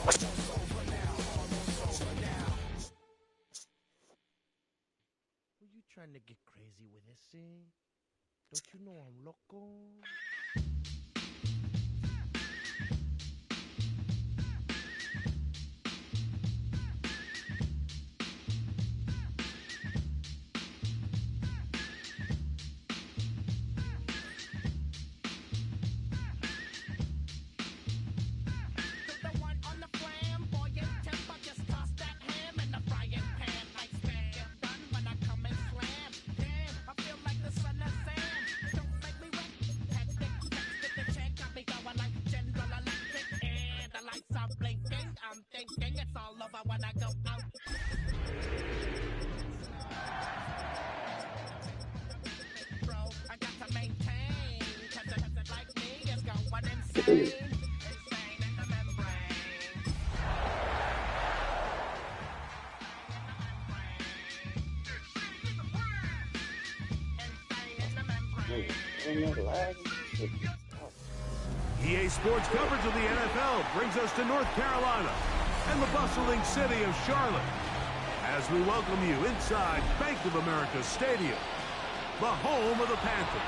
Were you trying to get crazy with this, eh? Don't you know I'm loco? EA Sports coverage of the NFL brings us to North Carolina and the bustling city of Charlotte as we welcome you inside Bank of America Stadium, the home of the Panthers.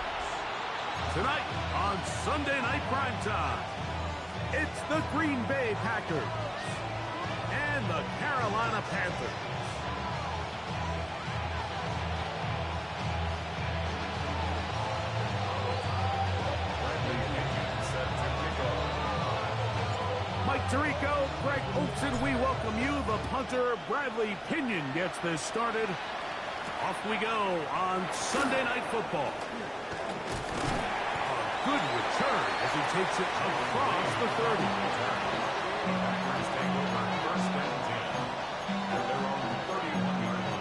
Tonight on Sunday Night Primetime, it's the Green Bay Packers and the Carolina Panthers. Mike Tirico, Greg Olson, we welcome you. The punter, Bradley Pinion, gets this started. Off we go on Sunday Night Football. A good return as he takes it across the 30. Packers take over first and 10 at their own 31-yard line.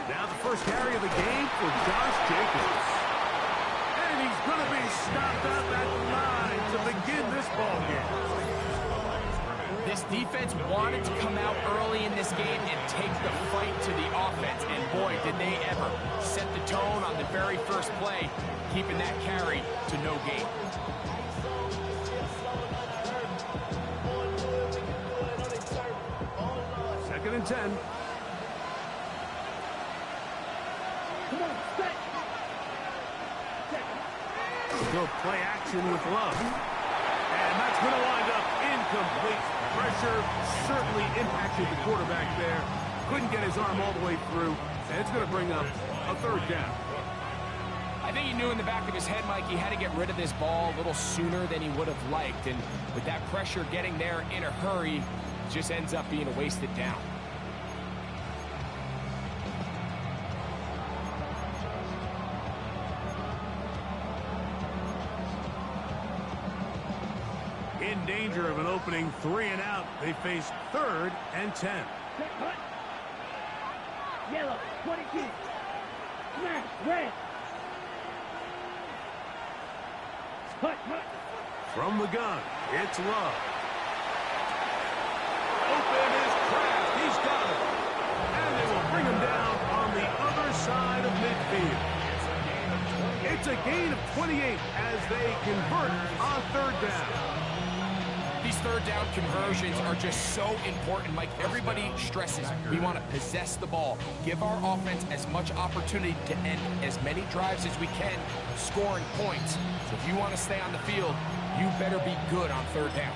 Now the first carry of the game for Josh Jacobs. And he's going to be stopped up at the line to begin this ball game. This defense wanted to come out early in this game and take the fight to the offense. And boy, did they ever set the tone on the very first play, keeping that carry to no gain. Second and 10. Go play action with Love. And that's going to wind up incomplete. Pressure certainly impacted the quarterback there. Couldn't get his arm all the way through. And it's going to bring up a third down. I think he knew in the back of his head, Mike, he had to get rid of this ball a little sooner than he would have liked. And with that pressure getting there in a hurry, it just ends up being a wasted down. In danger of an opening 3 and out, they face 3rd and 10. Yellow, 22. Smash, red. From the gun, it's Love. Open is Kraft. He's got it. And they will bring him down on the other side of midfield. It's a gain of 28 as they convert on 3rd down. These third down conversions are just so important, Mike. Everybody stresses we want to possess the ball, give our offense as much opportunity to end as many drives as we can, scoring points. So if you want to stay on the field, you better be good on 3rd down.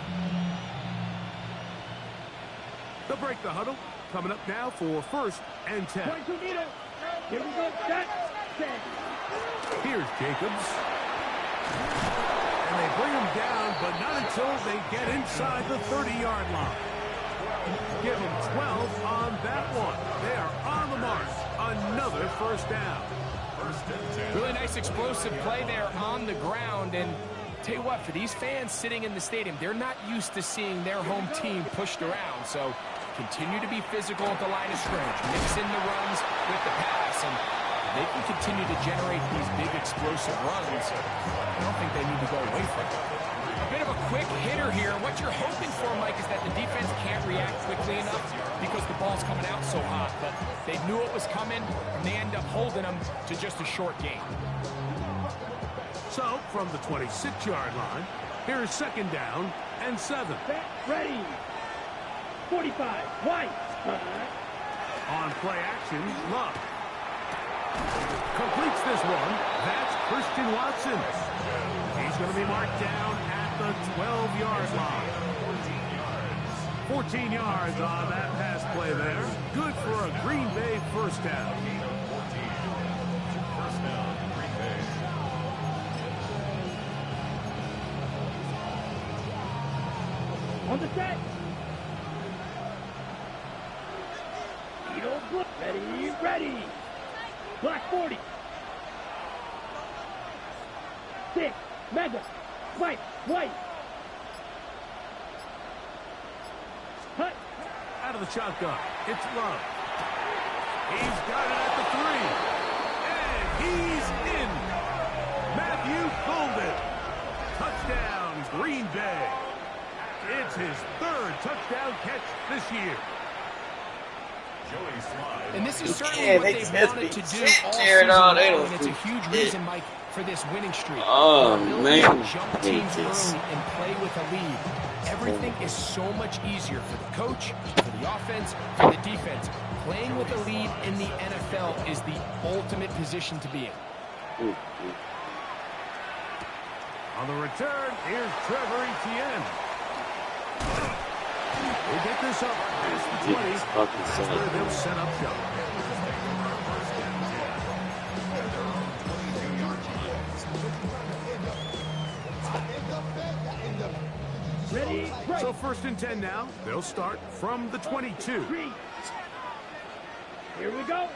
They'll break the huddle. Coming up now for 1st and 10. 22 meters. Here we go. Set. Here's Jacobs. And they bring him down, but not until they get inside the 30-yard line. Give them 12 on that one. They are on the mark. Another 1st down. 1st and 10. Really nice explosive play there on the ground. And tell you what, for these fans sitting in the stadium, they're not used to seeing their home team pushed around. So continue to be physical at the line of scrimmage. Mix in the runs with the pass. And they can continue to generate these big explosive runs. I don't think they need to go away from it. A bit of a quick hitter here. What you're hoping for, Mike, is that the defense can't react quickly enough because the ball's coming out so hot. But they knew it was coming, and they end up holding them to just a short gain. So, from the 26-yard line, here's 2nd down and 7. Set, ready. 45, White. On play action, Love. Completes this one. That's Christian Watson. He's going to be marked down at the 12-yard line. 14 yards on that pass play there. Good for a Green Bay first down. On the set. Ready, ready. Black 40. 6, Mega. White, White. Hut. Out of the shotgun, it's Love. He's got it at the 3. And he's in. Matthew Golden. Touchdown, Green Bay. It's his 3rd touchdown catch this year. And this is certainly what they wanted to do all season long, and it's a huge reason, Mike, for this winning streak. Oh, man. Jump teams early and play with a lead. Everything is so much easier for the coach, for the offense, for the defense. Playing with a lead in the NFL is the ultimate position to be in. On the return, here's Trevor Etienne. They get this up past the 20. That's where they'll set up shop. Ready, right. So 1st and 10 now. They'll start from the 22. 3. Here we go.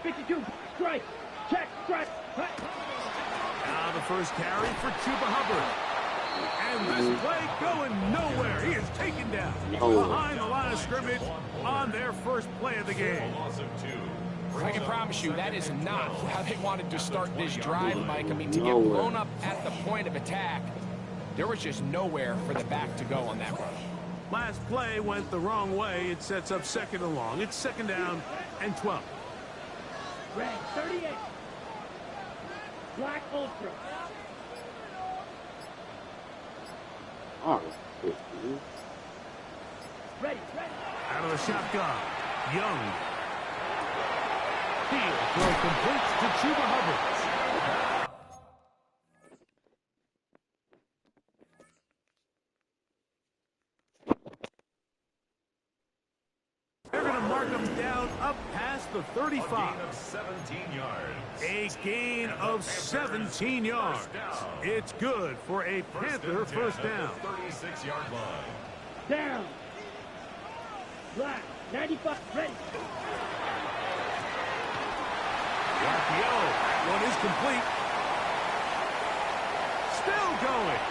52, strike. Check, strike. Hut. Now the first carry for Chuba Hubbard. And this play going nowhere. He is taken down behind the line of scrimmage on their first play of the game. I can promise you that is not how they wanted to start this drive, Mike. I mean, to get blown up at the point of attack, there was just nowhere for the back to go on that run. Last play went the wrong way. It sets up 2nd and long. It's 2nd down and 12. Red 38. Black Ultra. Ready, ready. Out of the shotgun, Young. Field throw completes to Chuba Hubbard. They're going to mark him down up past the 35. A gain of 17 yards. It's good for a Panther first down. 36-yard line. Down. Black 95. Ready. RPO. One is complete. Still going.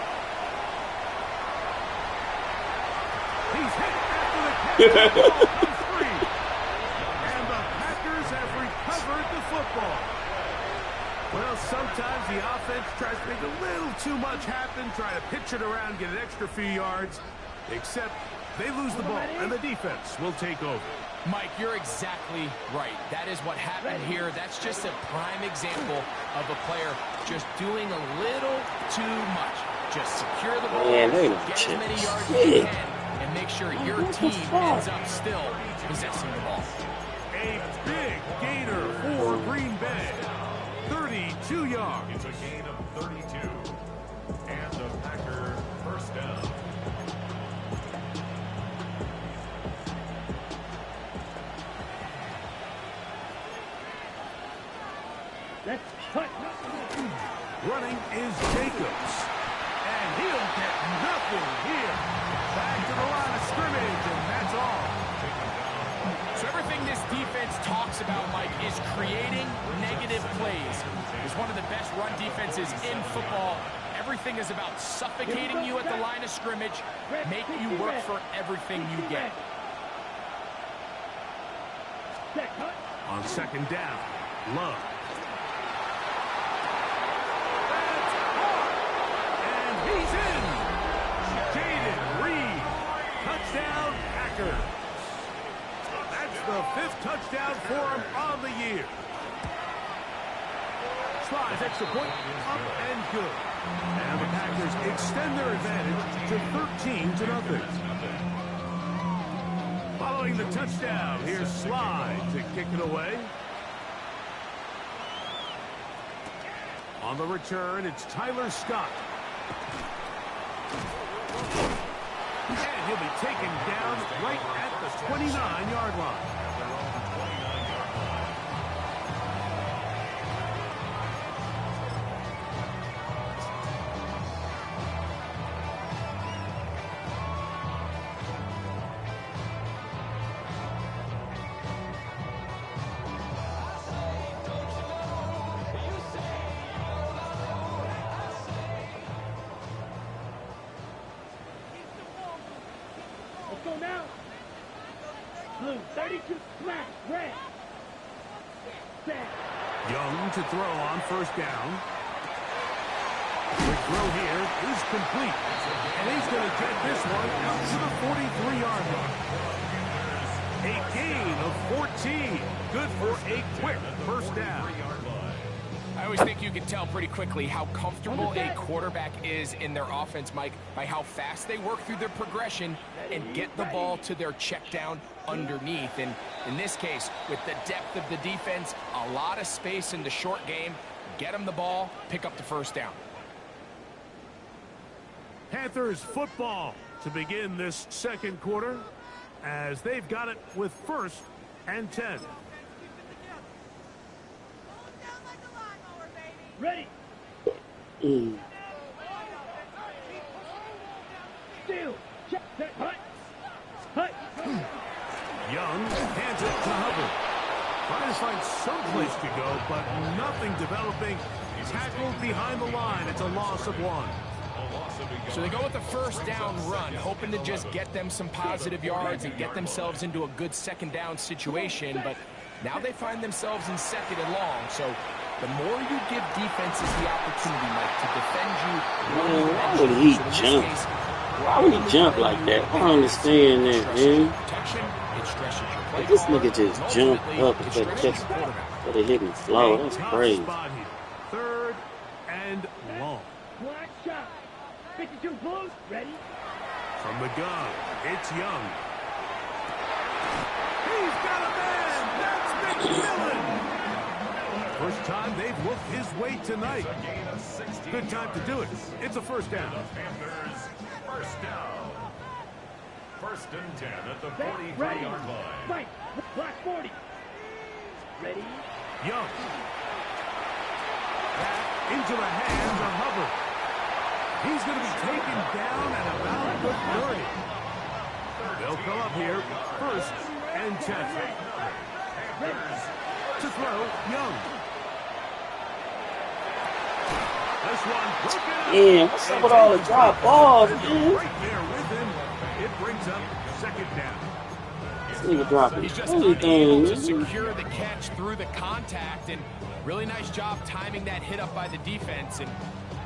He's hit after the catch. The ball comes free. And the Packers have recovered the football. Well, sometimes the offense tries to make a little too much happen, try to pitch it around, get an extra few yards, except they lose the ball, and the defense will take over. Mike, you're exactly right. That is what happened here. That's just a prime example of a player just doing a little too much. Just secure the ball, get as many yards as you can, and make sure your team ends up still possessing the ball. A big gainer for Green Bay. 32 yards. It's a gain of 32. And the Packer first down. Let's cut. Running is Jacobs. And he'll get nothing here. Back to the line of scrimmage, and that's all. So everything this defense talks about, Mike, is creating negative plays. It's one of the best run defenses in football. Everything is about suffocating you at the line of scrimmage, make you work for everything you get. On 2nd down, Love. That's hard. And he's in. Jaden Reed. Touchdown, Packers. That's the 5th touchdown for him on the year. Slides extra point, up and good. And the Packers extend their advantage to 13-0. Following the touchdown, here's Slide to kick it away. On the return, it's Tyler Scott. And he'll be taken down right at the 29-yard line. Let's go now. Blue, 32, smash, red. Set. Young to throw on first down. The throw here is complete. And he's going to get this one out to the 43-yard line. A gain of 14. Good for a quick first down. I always think you can tell pretty quickly how comfortable a quarterback is in their offense, Mike, by how fast they work through their progression and get the ball to their check down underneath. And in this case, with the depth of the defense, a lot of space in the short game, get them the ball, pick up the first down. Panthers football to begin this second quarter as they've got it with 1st and 10. Ready. Steal. Check. Set. Hut. Hut. Young hands it to Hubbard. Trying to find some place to go, but nothing developing. Tackled behind the line. It's a loss of 1. So they go with the first down run, hoping to just get them some positive yards and get themselves into a good second down situation. But now they find themselves in 2nd and long. So the more you give defenses the opportunity, Mike, to defend you. Man, why would he jump? Why would he jump like that? I don't understand that, man. Like, this nigga just jumped up instead of hitting the floor. That's crazy. 3rd and long. Black shot. 52 Blues. Ready. From the gun, it's Young. He's got a man. That's McMillan. First time they've looked his way tonight. Good time to do it. It's a first down. Panthers, first down. 1st and 10 at the 43-yard line. Fight. Black 40. Ready. Young. Back into the hands of Hubbard. He's going to be taken down at about the 30. They'll come up here 1st and 10. To throw, Young. This one broken up. Yeah, what's up with all the drop balls, man? Right there with him. It brings up 2nd down. This nigga dropping He's just unable everything. to secure the catch through the contact, and really nice job timing that hit up by the defense. And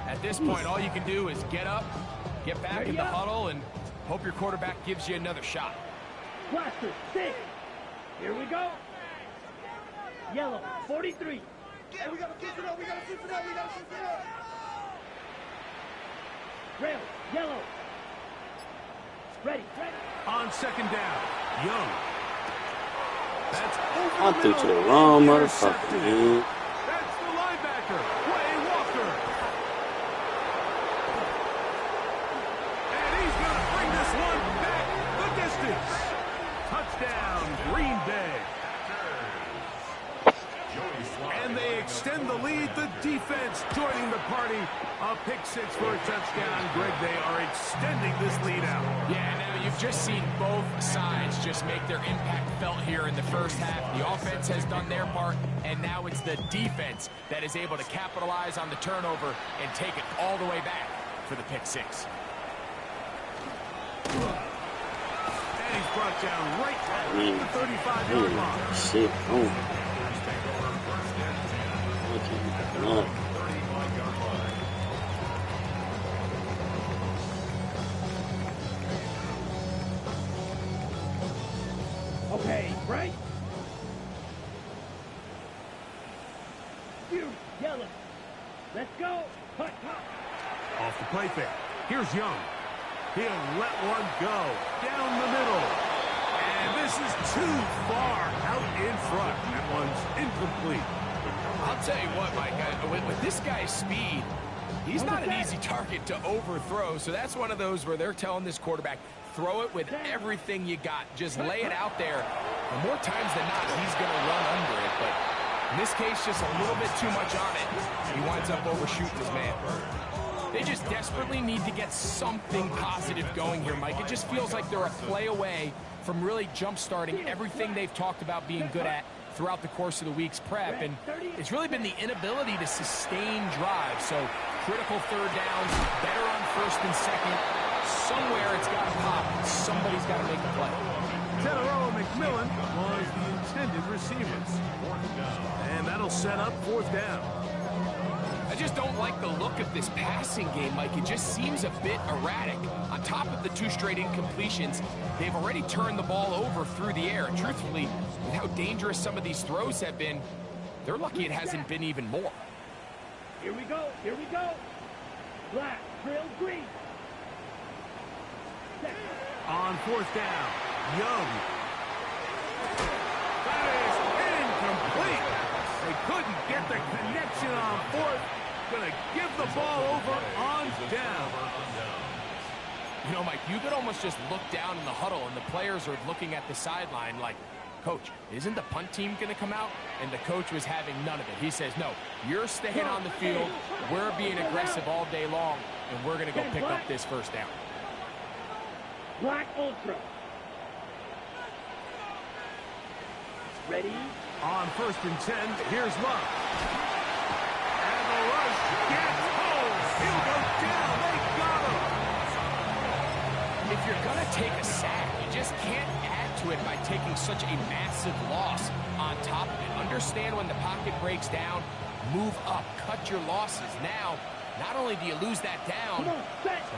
at this point, all you can do is get up, get back in the huddle, and hope your quarterback gives you another shot. Blaster 6. Here we go. Yellow 43. Hey, we gotta switch it up, we gotta switch it up, we gotta switch it up. Rail. Yellow. Ready. On 2nd down, Young. That's I threw to the wrong motherfucker, man. That's the linebacker, Quay Walker. And he's going to bring this one back the distance. Touchdown, Green Bay. And they extend the lead. The defense joining the party. A pick 6 for a touchdown. Greg, they are extending this lead out. Yeah, now you've just seen both sides just make their impact felt here in the first half. The offense has done their part, and now it's the defense that is able to capitalize on the turnover and take it all the way back for the pick 6. And he's brought down right at the 35-yard line. Shit. Oh. No. Okay, right? You yellow. Let's go. Hut, hut. Off the play fake. Here's Young. He'll let one go down the middle. And this is too far out in front. That one's incomplete. I'll tell you what, Mike, with this guy's speed, he's not an easy target to overthrow. So that's one of those where they're telling this quarterback, throw it with everything you got. Just lay it out there. And more times than not, he's going to run under it. But in this case, just a little bit too much on it. He winds up overshooting his man. They just desperately need to get something positive going here, Mike. It just feels like they're a play away from really jump-starting everything they've talked about being good at throughout the course of the week's prep. And it's really been the inability to sustain drives. So critical third downs, better on first and second. Somewhere it's got to pop. Somebody's got to make a play. Teteroa McMillan was the intended receiver. And that'll set up fourth down. I just don't like the look of this passing game, Mike. It just seems a bit erratic. On top of the 2 straight incompletions, they've already turned the ball over through the air. And truthfully, with how dangerous some of these throws have been, they're lucky it hasn't been even more. Here we go. Here we go. Black, trail green. On fourth down, Young. That is incomplete. They couldn't get the connection on fourth. Gonna give the ball over on down. You know, Mike, you could almost just look down in the huddle and the players are looking at the sideline like, Coach, isn't the punt team going to come out? And the coach was having none of it. He says, no, you're staying on the field. We're being aggressive all day long, and we're going to go pick up this first down. Black Ultra. Ready? On first and 10, here's Love. And the rush gets home. He'll go down. They got him. If you're going to take a sack, you just can't add to it by taking such a massive loss on top of it. Understand when the pocket breaks down, move up, cut your losses. Now, not only do you lose that down,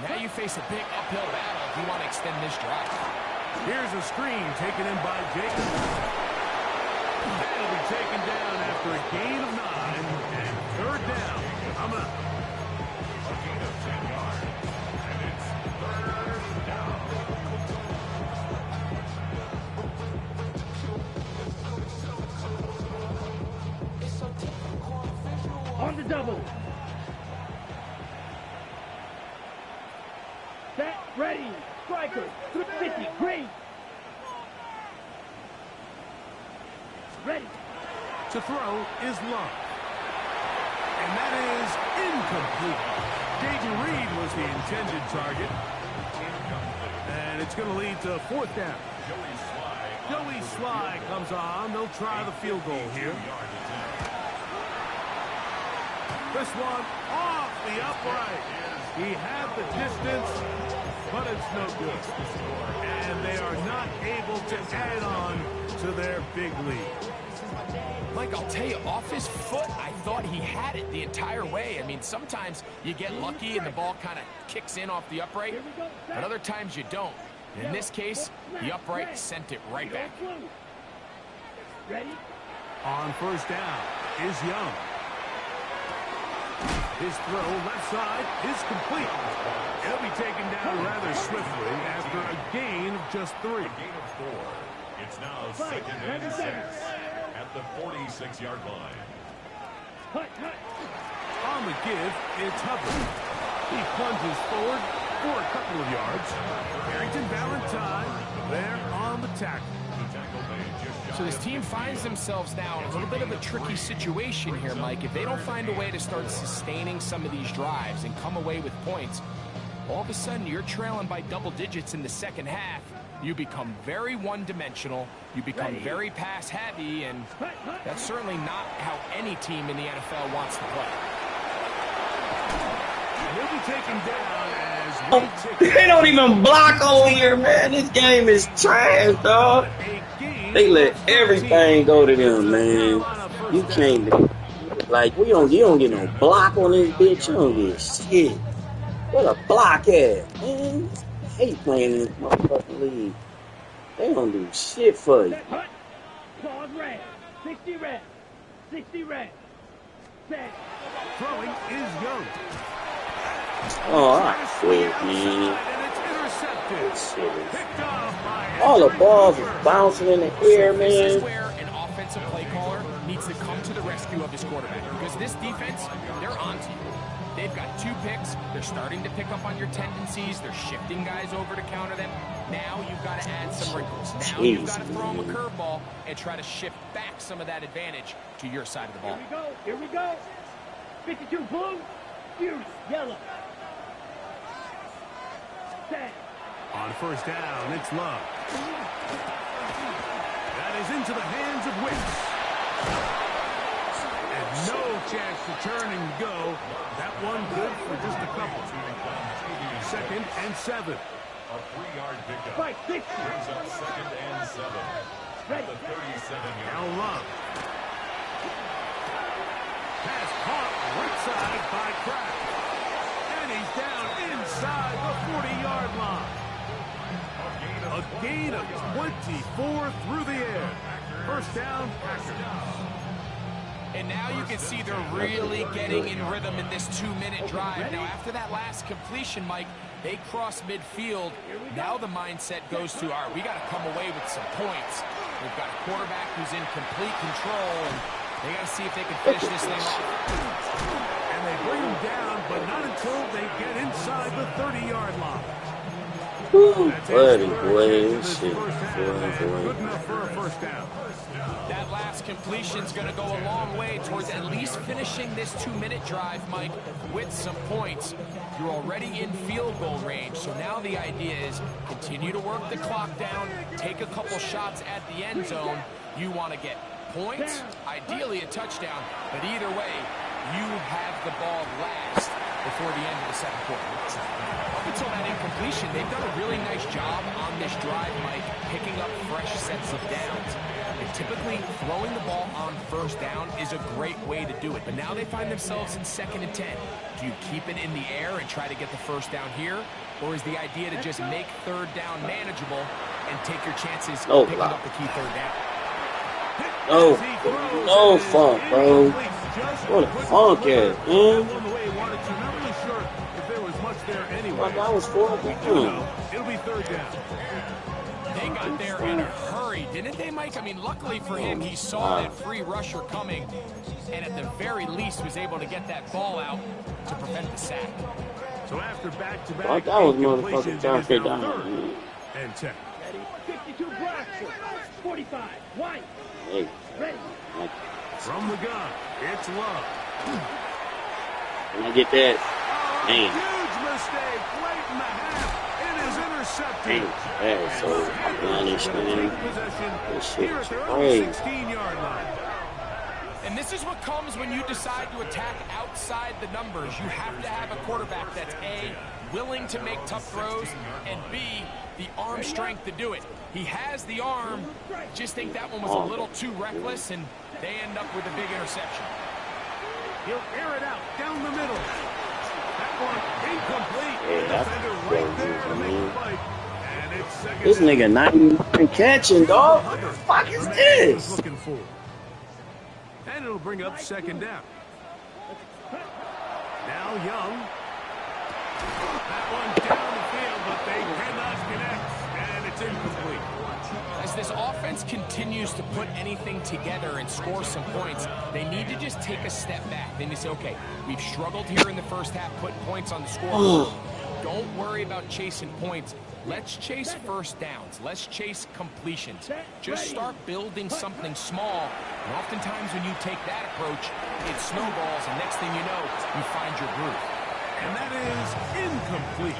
now you face a big uphill battle if you want to extend this drive. Here's a screen taken in by Jacobs. That'll be taken down after a gain of 9 and third down. I'm up. A gain of 10 yards. And it's third down. On the double. Set, ready. Striker, 50, great. Ready. To throw is Love. And that is incomplete. Jaden Reed was the intended target. And it's going to lead to fourth down. Joey Sly comes on. They'll try the field goal here. This one off the upright. He had the distance, but it's no good. And they are not able to add on to their big lead. Mike, I'll tell you, off his foot, I thought he had it the entire way. I mean, sometimes you get lucky and the ball kind of kicks in off the upright, but other times you don't. In this case, the upright sent it right back. Ready? On first down is Young. His throw left side is complete. He'll be taken down rather swiftly after a gain of just 3. A gain of 4. It's now second and 6 at the 46-yard line. On the give, it's Hubbard. He plunges forward for a couple of yards. Harrington Valentine there on the tackle. So this team finds themselves now in a little bit of a tricky situation here, Mike. If they don't find a way to start sustaining some of these drives and come away with points, all of a sudden you're trailing by double digits in the second half. You become very one-dimensional, you become very pass-heavy, and that's certainly not how any team in the NFL wants to play. And he'll be taken down as They don't even block over here, man. This game is trash, dog. They let everything go to them, man. You can't. Like, you don't get no block on this bitch. You don't get shit. What a block at, man. I hate playing in this motherfucking league. They don't do shit for you. Set, hut. Pause red. 60 red. 60 red. Set. Throwing is Young. Oh, I quit, man. And it's intercepted. Shit. Picked off by All the balls is bouncing in the air, This is man. where an offensive play caller needs to come to the rescue of his quarterback, because this defense, they're onto you. They've got 2 picks. They're starting to pick up on your tendencies. They're shifting guys over to counter them. Now you've got to add some wrinkles. Now you've got to throw them a curveball and try to shift back some of that advantage to your side of the ball. Here we go. Here we go. 52 blue. Fuse yellow. Set. On first down, it's Love. That is into the hands of Wicks. And no chance to turn and go. That one good for just a couple. 2nd and 7. A 3-yard pickup. Spike 60. Brings up 2nd and 7. Ready. The 37-yard. Now Love. Pass caught right side by Kraft. And he's down inside the 40-yard line. A gain of 24 through the air. First down, Packers. And now you can see they're really getting in rhythm in this 2-minute drive. Now, after that last completion, Mike, they cross midfield. Now the mindset goes to, all right, we got to come away with some points. We've got a quarterback who's in complete control, and they got to see if they can finish this thing off. And they bring him down, but not until they get inside the 30-yard line. Woo, That's buddy, his boy, third this catch shit, of this first half, and boy. good enough for a first down. That last completion's going to go a long way towards at least finishing this 2-minute drive, Mike, with some points. You're already in field goal range, so now the idea is continue to work the clock down, take a couple shots at the end zone. You want to get points, ideally a touchdown, but either way, you have the ball last before the end of the second quarter. Up until that incompletion, they've done a really nice job on this drive, Mike, picking up fresh sets of downs. And typically, throwing the ball on first down is a great way to do it. But now they find themselves in 2nd and 10. Do you keep it in the air and try to get the first down here? Or is the idea to just make 3rd down manageable and take your chances picking up the key 3rd down? No funk, bro. What a funk at, man. Like I was 4. It'll be 3rd down. They got there in a hurry, didn't they, Mike? I mean, luckily for him, he saw that free rusher coming, and at the very least was able to get that ball out to prevent the sack. So after back-to-back, Like I was motherfucking trying to stay down. 3rd and 10. 52 Blackford. 45 White. Hey, Ready. From the gun, it's Love. when I get that, damn. Huge mistake late in the half. It is intercepted. Damn, that is so bluntish, man. This shit Here is at their own crazy. 16-yard line. And this is what comes when you decide to attack outside the numbers. You have to have a quarterback that's A, willing to make tough throws, and B, the arm strength to do it. He has the arm, just think that one was a little too reckless, and they end up with a big interception. He'll air it out down the middle. That one incomplete. Yeah, that's Defender right there to make crazy, the fight. And it's 2nd This down. nigga not even catching, dog. What the fuck is this? Looking for. And it'll bring up 2nd down. Now Young. That one down the field, but they cannot connect. And it's incomplete. As this offense continues to put anything together and score some points, they need to just take a step back. Then they say, okay, we've struggled here in the first half, putting points on the scoreboard. Don't worry about chasing points. Let's chase first downs. Let's chase completions. Just start building something small. And oftentimes when you take that approach, it snowballs, and next thing you know, you find your groove. And that is incomplete.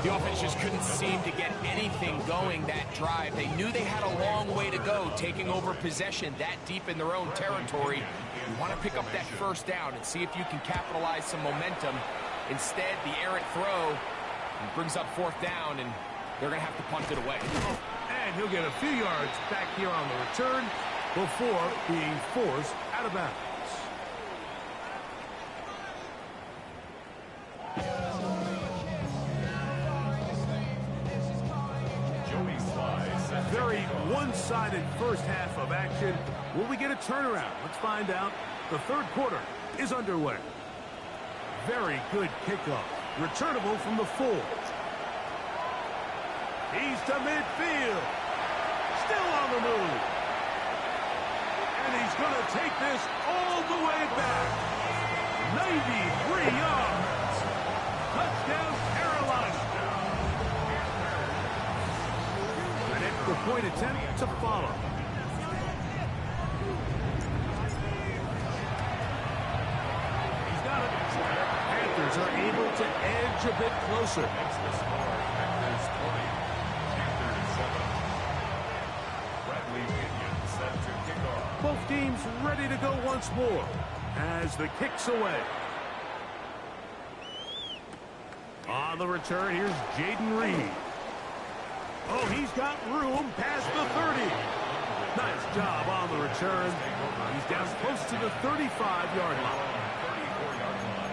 The offense just couldn't seem to get anything going that drive. They knew they had a long way to go, taking over possession that deep in their own territory. You want to pick up that first down and see if you can capitalize some momentum. Instead, the errant throw brings up 4th down, and they're going to have to punt it away. And he'll get a few yards back here on the return before being forced out of bounds. very one-sided first half of action. Will we get a turnaround? Let's find out. The third quarter is underway. Very good kickoff. Returnable from the 4. He's to midfield. Still on the move. And he's going to take this all the way back. 93 yards. Touchdown, Carolina. An extra point attempt to follow. He's got it. Panthers are able to edge a bit closer. Makes the score Panthers 20, Panthers 7. Bradley Pinion set to kick off. Both teams ready to go once more as the kick's away. On the return, here's Jaden Reed. Oh, he's got room past the 30. Nice job on the return. He's down close to the 35-yard line. 34-yard line.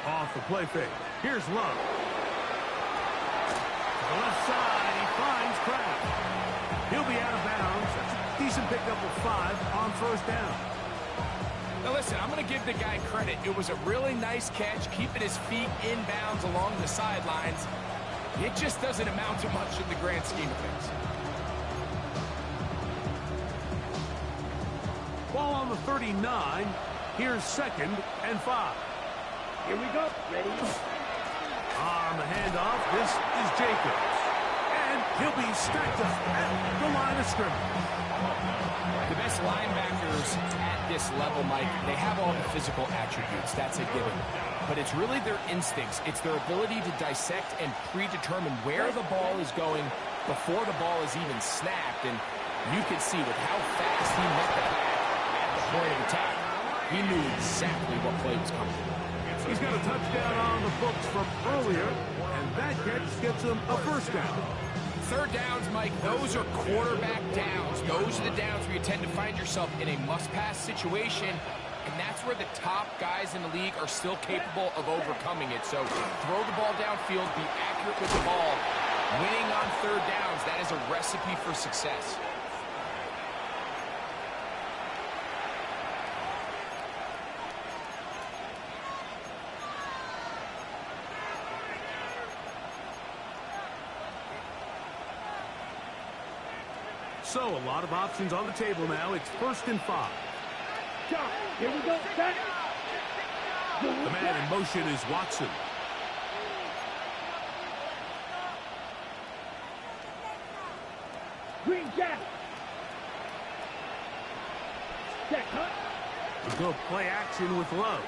Off the play fake. Here's Love. To the left side, he finds Kraft. He'll be out of bounds. That's a decent pickup of 5 on first down. Now listen, I'm going to give the guy credit. It was a really nice catch, keeping his feet in bounds along the sidelines. It just doesn't amount to much in the grand scheme of things. Ball on the 39. Here's 2nd and 5. Here we go. Ready? On the handoff, this is Jacobs. And he'll be stacked up at the line of scrimmage. The best linebackers at this level, Mike, they have all the physical attributes. That's a given. But it's really their instincts. It's their ability to dissect and predetermine where the ball is going before the ball is even snapped. And you can see with how fast he met the pack at the point of attack, he knew exactly what play was coming. He's got a touchdown on the books from earlier, and that catch gets him a first down. Third downs, Mike, those are quarterback downs. Those are the downs where you tend to find yourself in a must-pass situation, and that's where the top guys in the league are still capable of overcoming it. So throw the ball downfield, be accurate with the ball. Winning on third downs, that is a recipe for success. So a lot of options on the table now. It's 1st and 5. Shot. Here we go. Set. The man in motion is Watson. Green Jack. Check, huh? We'll go play action with Love.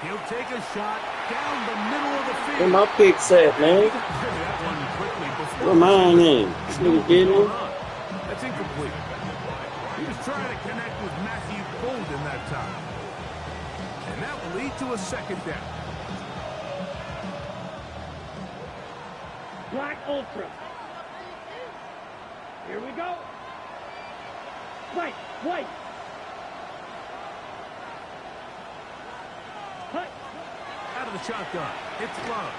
He'll take a shot down the middle of the field. Where my picks at, man? That one quickly before Where mine in? This nigga getting it? That's incomplete. He was trying to connect with Matthew Golden that time. And that will lead to a 2nd down. Black Ultra. Here we go. White. White. Hut. Out of the shotgun. It's Love.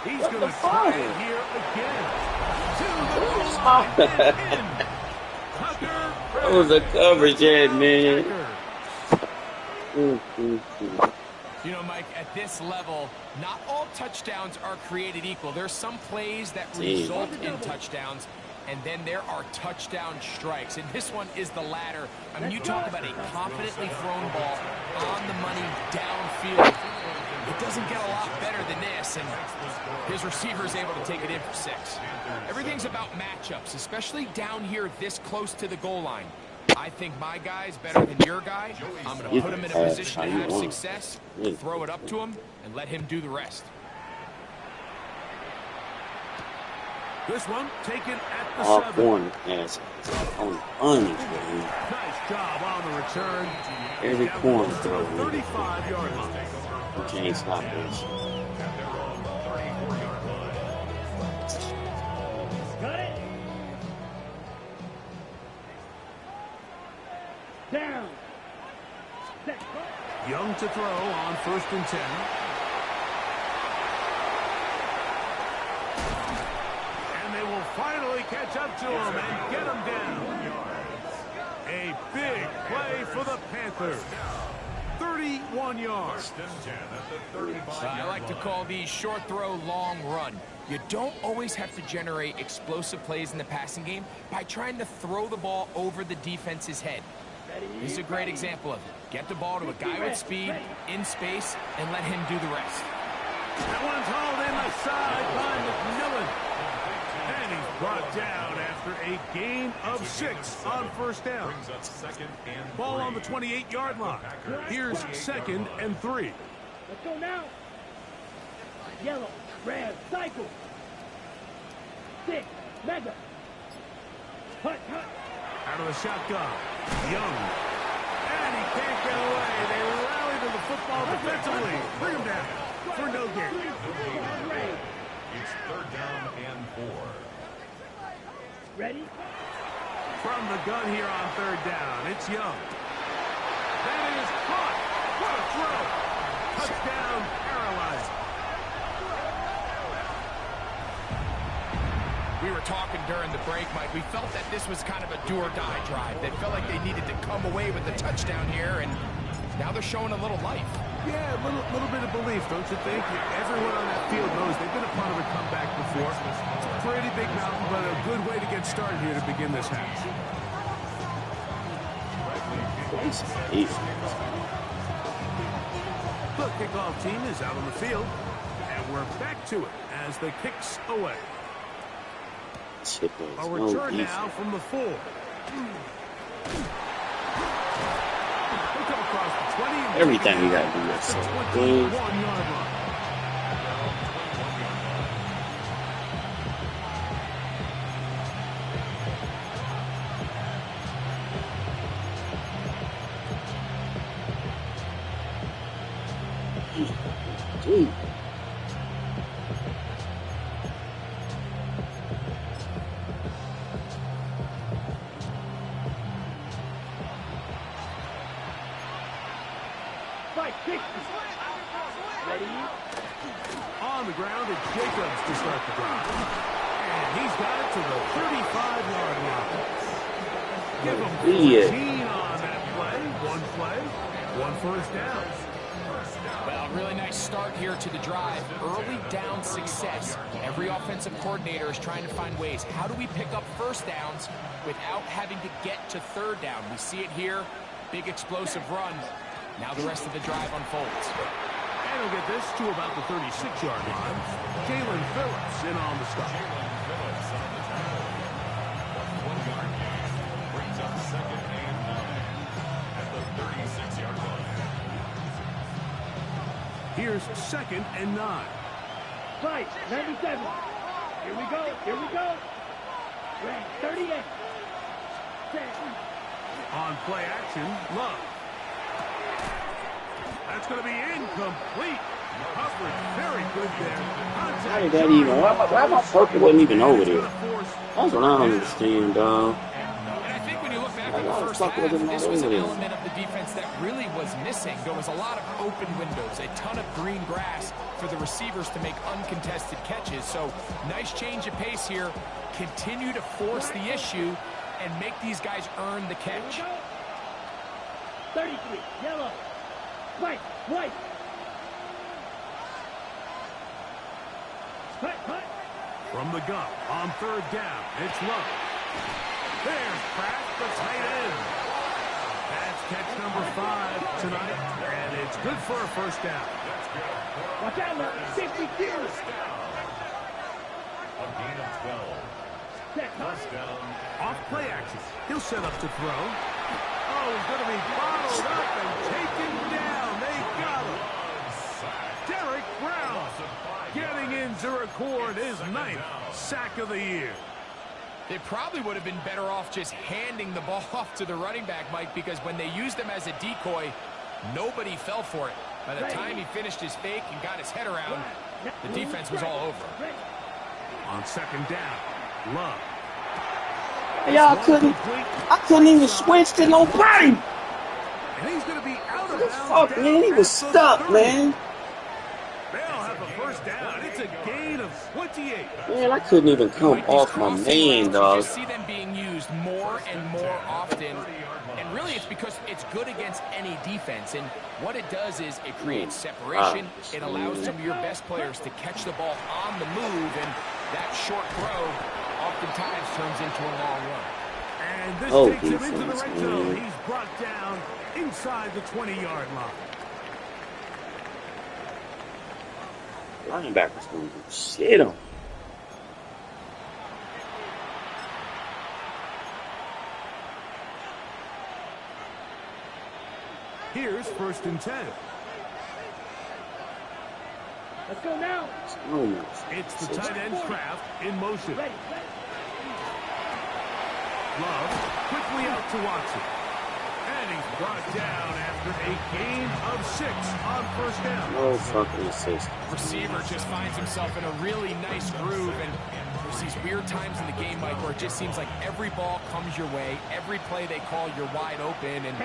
He's going to try it here again. To the goal line and in. Tucker. That was a coverage ad, man. You know, Mike, at this level, not all touchdowns are created equal. There's some plays that result in touchdowns, and then there are touchdown strikes. And this one is the latter. I mean, you talk about a confidently thrown ball on the money downfield. It doesn't get a lot better than this, and his receiver is able to take it in for 6. Everything's about matchups, especially down here this close to the goal line. I think my guy's better than your guy. I'm going to put him in a position to have success, throw it up to him, and let him do the rest. This one taken at the All 7. corner passes on the money, man. Nice job on the return. Every Down corner close to throw, the man. 35-yard line. You can't stop this. At their own 34-yard line. Got it. Down. Set. Young to throw on 1st and 10. And they will finally catch up to him and get him down. A big play for the Panthers. 31 yards. I like to call these short throw, long run. You don't always have to generate explosive plays in the passing game by trying to throw the ball over the defense's head. This is a great example of it. Get the ball to a guy with speed, in space, and let him do the rest. That one's hauled in the side by McMillan. And he's brought down after a gain of 6 on 1st down. Ball on the 28-yard line. Here's 2nd and 3. Let's go now. Yellow, red, cycle. 6, mega. Hut, hut. Out of the shotgun. Young. And he can't get away. They rally to the football defensively. Bring him down for no gain. It's 3rd down and 4. Ready? From the gun here on 3rd down. It's Young. That is caught. What a throw. Touchdown, Carolina. We were talking during the break, Mike. We felt that this was kind of a do-or-die drive. They felt like they needed to come away with the touchdown here, and now they're showing a little life. Yeah, a little bit of belief, don't you think? Everyone on that field knows they've been a part of a comeback before. It's a pretty big mountain, but a good way to get started here to begin this half. The kickoff team is out on the field, and we're back to it as the kicks away. A return now from the 4. They come across the 20. Everything you gotta do is 21-yard line. Gee. On the ground, it's Jacobs to start the drive. And he's got it to the 35-yard line. Give him 14 on that play. One 1st down. Well, really nice start here to the drive. Early down success. Every offensive coordinator is trying to find ways. How do we pick up 1st downs without having to get to 3rd down? We see it here. Big explosive run. Now the rest of the drive unfolds. And he'll get this to about the 36-yard line. Jalen Phillips in on the stop. Brings up 2nd and 9 at the 36-yard line. Here's 2nd and 9. Fight, 97. Here we go. Here we go. Red, 38. Set. On play action, Love. That's going to be incomplete. Coverage very good there. How did that even? Why my purple wasn't even over there? That's what I don't understand, dog. And I think when you look back at the first half, this was an element of the defense that really was missing. There was a lot of open windows, a ton of green grass for the receivers to make uncontested catches. So nice change of pace here. Continue to force the issue and make these guys earn the catch. 33, yellow. White. Hut. From the gun, on 3rd down, it's Love. There's Pratt, the tight end. That's catch number 5 tonight, and it's good for a 1st down. Watch out, now. 52. A gain of 12. Set. 1st down. Off play action, he'll set up to throw. Oh, he's going to be bottled up and taken down. They got him. Derek Brown getting in to record his 9th sack of the year. They probably would have been better off just handing the ball off to the running back, Mike, because when they used him as a decoy, nobody fell for it. By the time he finished his fake and got his head around, the defense was all over. On second down, Love. Y'all I couldn't even switch to nobody. And he's going to be out of bounds. Fuck, man, he was stuck, man. They'll have a first down. It's a gain of 28. Man, I couldn't even come off my man, dog. You just see them being used more and more often. And really, it's because it's good against any defense. And what it does is it creates separation. It allows some of your best players to catch the ball on the move. And that short throw oftentimes turns into a long run. And this takes him into the red zone. He's brought down inside the 20-yard line. Linebackers gonna do shit on him. Here's 1st and 10. Let's go now. It's the tight end Kraft in motion. Love quickly out to Watson. And he's brought down after a gain of 6 on 1st down. No fucking assist. Receiver just finds himself in a really nice groove, and there's these weird times in the game, Mike, where it just seems like every ball comes your way, every play they call, you're wide open, and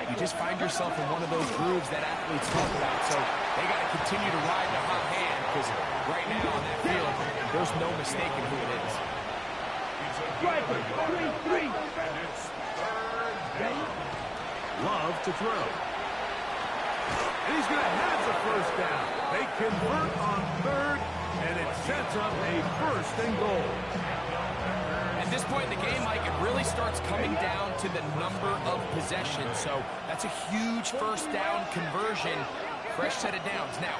you just find yourself in one of those grooves that athletes talk about. So they got to continue to ride the hot hand, because right now on that field, there's no mistaking who it is. Love to throw. And he's going to have the first down. They convert on 3rd, and it sets up a 1st and goal. At this point in the game, Mike, it really starts coming down to the number of possessions. So that's a huge 1st down conversion. Fresh set of downs. Now,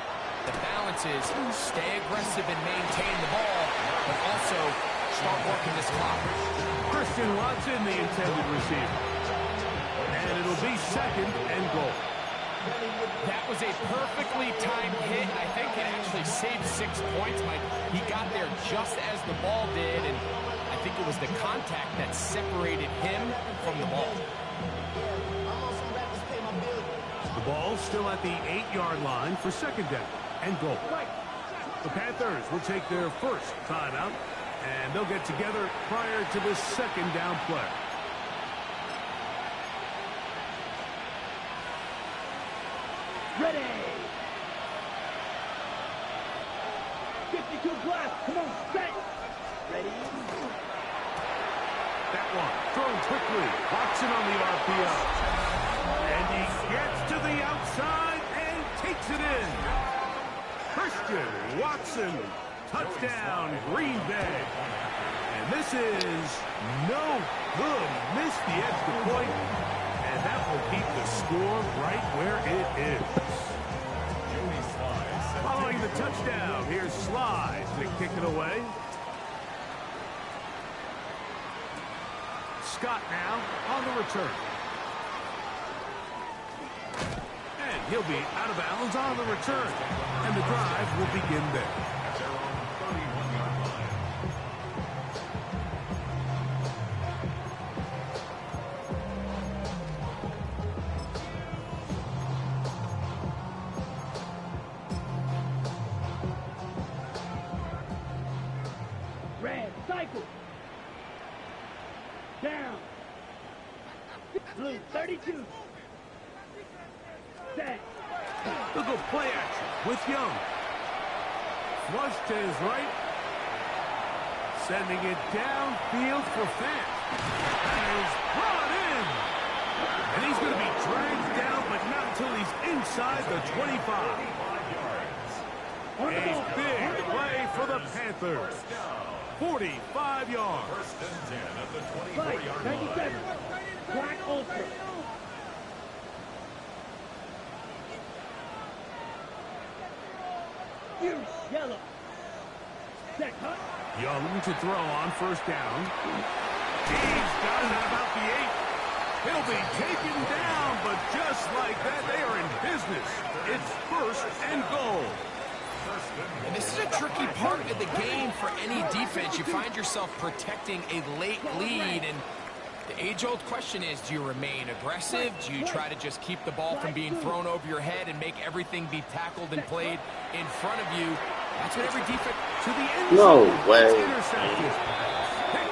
the balance is stay aggressive and maintain the ball, but also start working this clock. Christian Watson, the intended receiver. And it'll be 2nd and goal. That was a perfectly timed hit. I think it actually saved 6 points, Mike. He got there just as the ball did, and I think it was the contact that separated him from the ball. The ball's still at the 8-yard line for 2nd down and goal. The Panthers will take their first timeout, and they'll get together prior to this 2nd down play. Ready. 52 glass. Come on, set. Ready. That one thrown quickly. Watson on the RPO. And he gets to the outside and takes it in. Christian Watson. Touchdown, Green Bay. And this is no good. Missed the extra point. And that will keep the score right where it is. Following the touchdown, here's Sly to kick it away. Scott now on the return. And he'll be out of bounds on the return. And the drive will begin there. Red, cycle. Down. Blue, 32. Set. Look at play action with Young. Flush to his right. Sending it downfield for Fant. And is brought in. And he's going to be dragged down, but not until he's inside the 25. A big play for the Panthers. 45 yards. First and 10 at the 24-yard line. 97. Black Ultra. Huge yellow. Set cut. Young to throw on first down. He's got it at about the 8. He'll be taken down, but just like that, they are in business. It's 1st and goal. And this is a tricky part of the game for any defense. You find yourself protecting a late lead, and the age-old question is, do you remain aggressive? Do you try to just keep the ball from being thrown over your head and make everything be tackled and played in front of you? That's what every defense... To the end No zone. way. It's intercepted.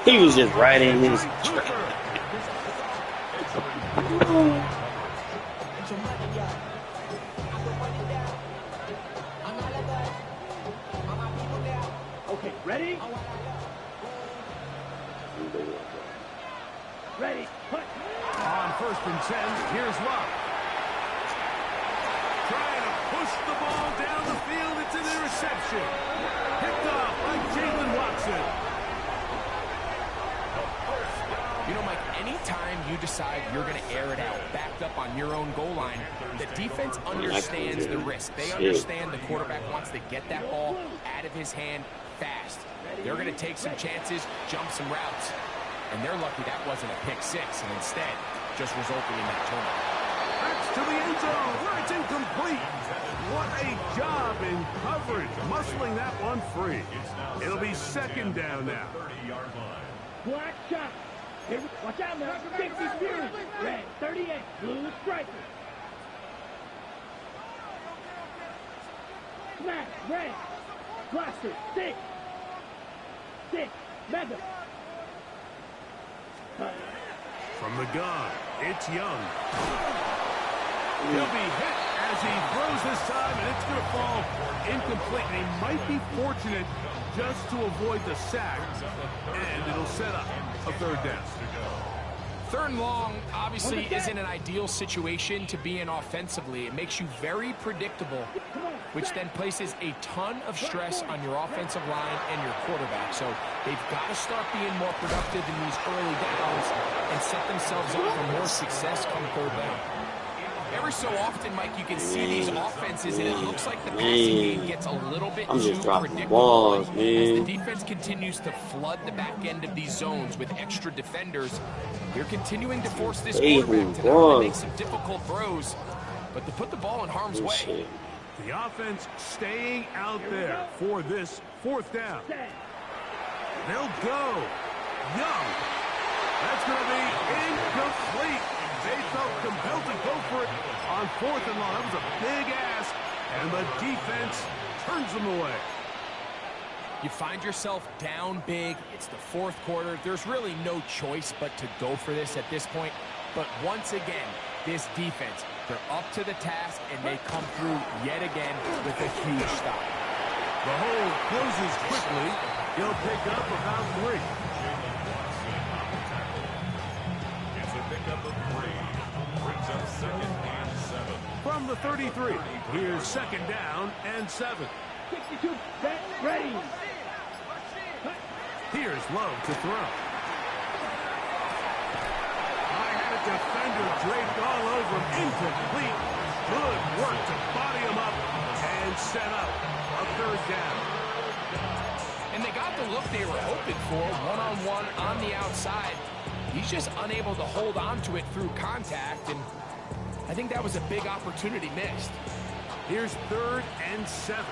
He was just right in his trap. Okay, ready? Ready, put. On 1st and 10, here's Love. Trying to push the ball down the field. It's an interception. Picked off by Jalen Watson. You know, Mike, anytime you decide you're going to air it out, backed up on your own goal line, the defense understands the risk. They understand the quarterback wants to get that ball out of his hand fast. They're going to take some chances, jump some routes. And they're lucky that wasn't a pick six, and instead just resulted in that turnover. That's to the end zone where it's incomplete. What a job in coverage, muscling that one free. It'll be 2nd down now. Black shot. Here, watch out now. 50 Fury. Red 38. Blue striker. Smash. Red. Blaster. 6. 6. Mega. From the gun, it's Young. He'll be hit as he throws this time, and it's going to fall incomplete. And he might be fortunate just to avoid the sack, and it'll set up a 3rd down. 3rd and long obviously isn't an ideal situation to be in offensively. It makes you very predictable, which then places a ton of stress on your offensive line and your quarterback. So they've got to start being more productive in these early downs and set themselves up for more success come 3rd down. Every so often, Mike, you can see these offenses, and it looks like the passing game gets a little bit too predictable. Balls, As the defense continues to flood the back end of these zones with extra defenders, they're continuing to force this quarterback to not only make some difficult throws, but to put the ball in harm's way. The offense staying out there for this 4th down. They'll go. Young. That's going to be incomplete. They felt compelled to go for it on 4th and long. That was a big ask, and the defense turns them away. You find yourself down big. It's the 4th quarter. There's really no choice but to go for this at this point. But once again, this defense, they're up to the task, and they come through yet again with a huge stop. The hole closes quickly. He'll pick up about 3. It's a pickup of 3. Brings up 2nd and 7. From the 33, here's 2nd down and 7. 62. Set. Ready. Here's Love to throw. I had a defender draped all over him. Incomplete. Good work to body him up and set up a 3rd down. And they got the look they were hoping for, one-on-one on the outside. He's just unable to hold on to it through contact, and I think that was a big opportunity missed. Here's 3rd and 7.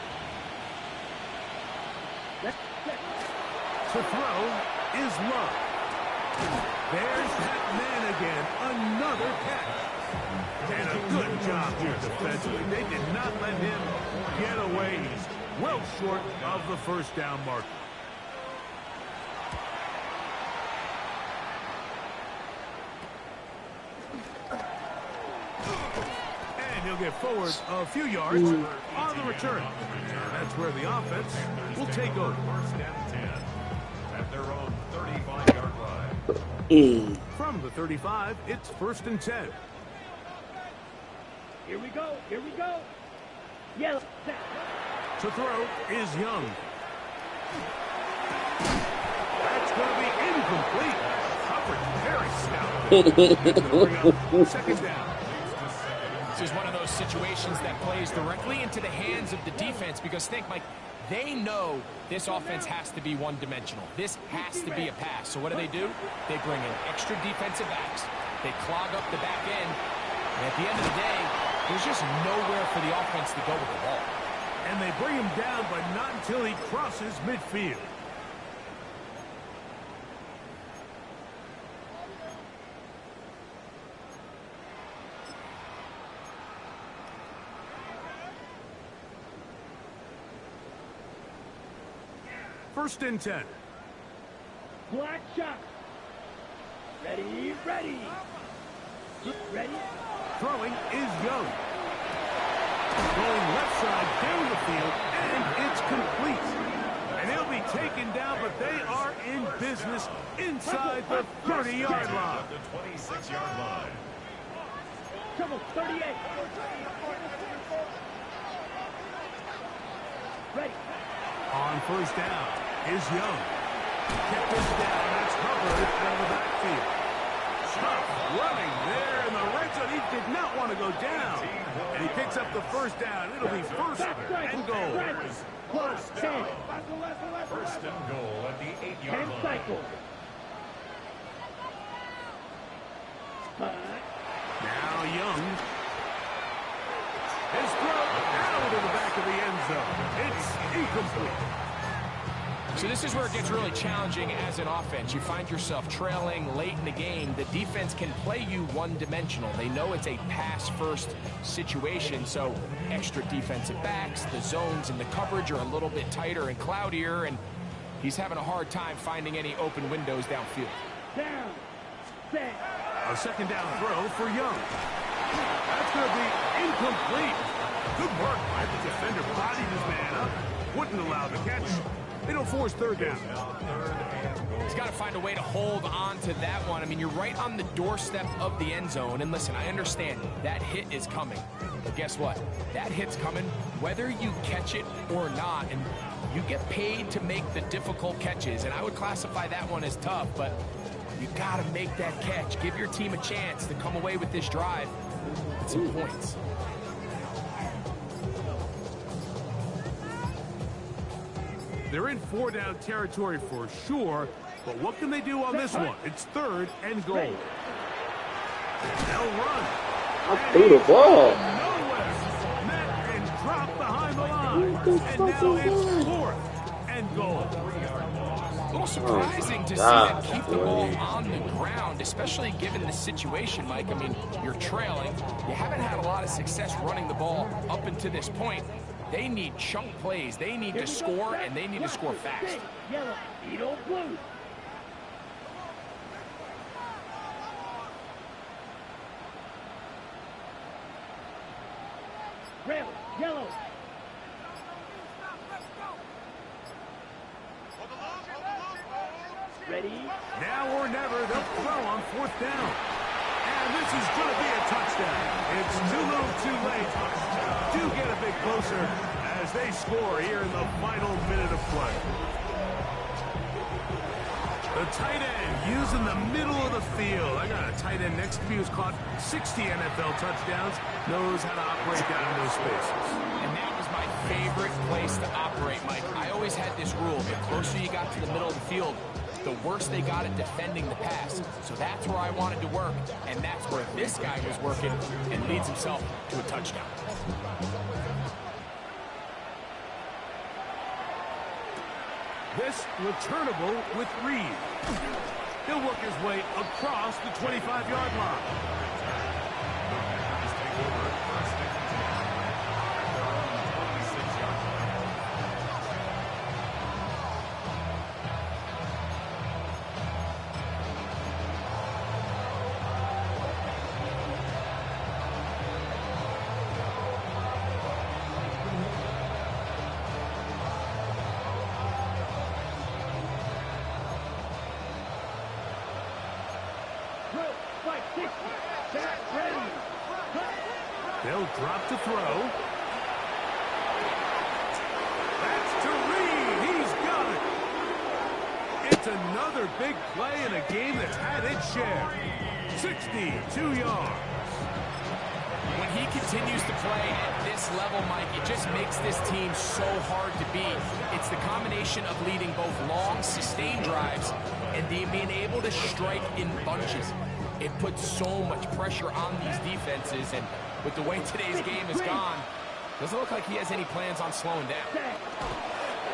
To throw is Love. There's that man again. Another catch. And a good job here defensively. They did not let him get away. He's well short of the 1st down marker. And he'll get forward a few yards on the return. That's where the offense will take over. 1st and 10 at their own 35-yard line. From the 35, it's 1st and 10. Here we go. Here we go. Yellow. To throw is Young. That's going to be incomplete. Coverage very stout. Bring up 2nd down. This is one of those situations that plays directly into the hands of the defense because think, Mike, they know this offense has to be one-dimensional. This has to be a pass. So what do? They bring in extra defensive backs. They clog up the back end. And at the end of the day, there's just nowhere for the offense to go with the ball. And they bring him down, but not until he crosses midfield. First and 10. Black shot. Ready, ready. Ready. Throwing is Young. Going left side down the field, and it's complete. And he'll be taken down, but they are in business inside the 30-yard line. The 26-yard line. Trouble, 38. Ready. On first down is Young. Kept this down. That's Hubbard from the backfield. Tough running there in the red zone. He did not want to go down. And he picks up the first down. It'll be first and goal. Plus 10. First and goal at the 8-yard 10 line. cycles. Now Young. His throw out of the back of the end zone. It's incomplete. So this is where it gets really challenging as an offense. You find yourself trailing late in the game. The defense can play you one-dimensional. They know it's a pass-first situation, so extra defensive backs, the zones and the coverage are a little bit tighter and cloudier, and he's having a hard time finding any open windows downfield. Down. Set. A second down throw for Young. That's going to be incomplete. Good work by the defender. Bodied his man up. Wouldn't allow the catch. It'll force third down. He's got to find a way to hold on to that one. I mean, you're right on the doorstep of the end zone. And listen, I understand that hit is coming. But guess what? That hit's coming whether you catch it or not. And you get paid to make the difficult catches. And I would classify that one as tough, but you got to make that catch. Give your team a chance to come away with this drive with some points. They're in four-down territory for sure, but what can they do on this one? It's third and goal. They'll run. I threw the ball. Nowhere. Met and dropped behind the line. And now it's fourth and goal. A little surprising to see them keep the ball on the ground, especially given the situation, Mike. I mean, you're trailing. You haven't had a lot of success running the ball up until this point. They need chunk plays. They need to score, and they need to score fast. Yellow, Edo blue. Red, yellow. Ready? Now or never, they'll throw on fourth down. And this is going to be a touchdown. It's too little too late. Do get a bit closer as they score here in the final minute of play. The tight end using the middle of the field. I got a tight end next to me who's caught 60 NFL touchdowns, knows how to operate down in those spaces. And that was my favorite place to operate, Mike. I always had this rule. The closer you got to the middle of the field, the worse they got at defending the pass. So that's where I wanted to work, and that's where this guy was working and leads himself to a touchdown. This returnable with Reed. He'll work his way across the 25-yard line. They'll drop to throw. That's to Reed. He's got it. It's another big play in a game that's had its share. 62 yards. When he continues to play at this level, Mike, it just makes this team so hard to beat. It's the combination of leading both long, sustained drives and being able to strike in bunches. It puts so much pressure on these defenses, and with the way today's game has gone, Doesn't look like he has any plans on slowing down.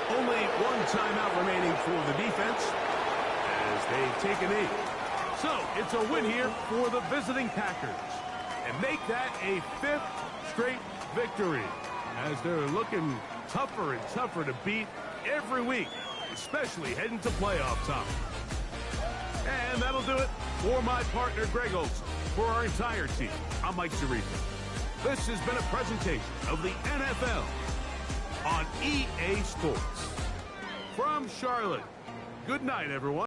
Only one timeout remaining for the defense as they take a knee. So, it's a win here for the visiting Packers. And make that a 5th straight victory as they're looking tougher and tougher to beat every week, especially heading to playoff time. And that'll do it for my partner, Greg Olson. For our entire team, I'm Mike Cerrito. This has been a presentation of the NFL on EA Sports. From Charlotte, good night, everyone.